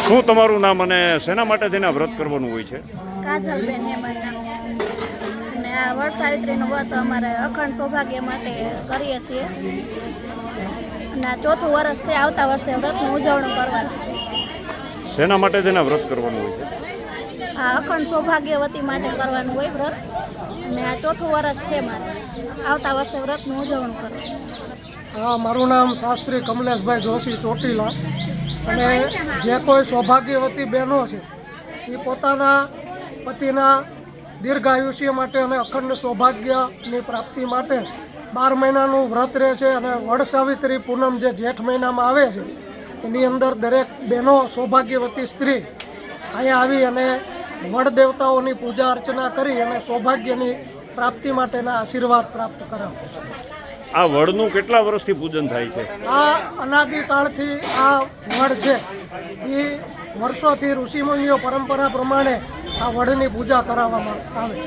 શું તમારું નામ અને શેના માટે થઈને આ વ્રત કરવાનું હોય છે? કાજલબેન હેમાના. અને આ વડ સાવિત્રીનું વ્રત અમારે અખંડ સૌભાગ્ય માટે કરીએ છીએ. અને આ ચોથું વર્ષ છે, આવતા વર્ષે વ્રતનું ઉજવણી કરવાની. શેના માટે થઈને આ વ્રત કરવાનું હોય છે? આ અખંડ સૌભાગ્યવતી માટે કરવાનું હોય વ્રત. અને આ ચોથું વર્ષ છે મારે, આવતા વર્ષે વ્રતનું ઉજવણી કરવાનું. હા, મારું નામ શાસ્ત્રી કમલેશભાઈ જોશી ચોટીલા. અને જે કોઈ સૌભાગ્યવતી બહેનો છે એ પોતાના પતિના દીર્ઘાયુષ્ય માટે અને અખંડ સૌભાગ્યની પ્રાપ્તિ માટે 12 મહિનાનું વ્રત રહે છે. અને વડ સાવિત્રી પૂનમ જે જેઠ મહિનામાં આવે છે એની અંદર દરેક બહેનો સૌભાગ્યવતી સ્ત્રી અહીંયા આવી અને વડ દેવતાઓની પૂજા અર્ચના કરી અને સૌભાગ્યની પ્રાપ્તિ માટેના આશીર્વાદ પ્રાપ્ત કરાવે છે. આ વડનું કેટલા વર્ષથી પૂજન થાય છે? આ અનાદિકાળથી આ વડ છે એ વર્ષોથી ઋષિમુનિઓ પરંપરા પ્રમાણે આ વડની પૂજા કરાવવામાં આવે.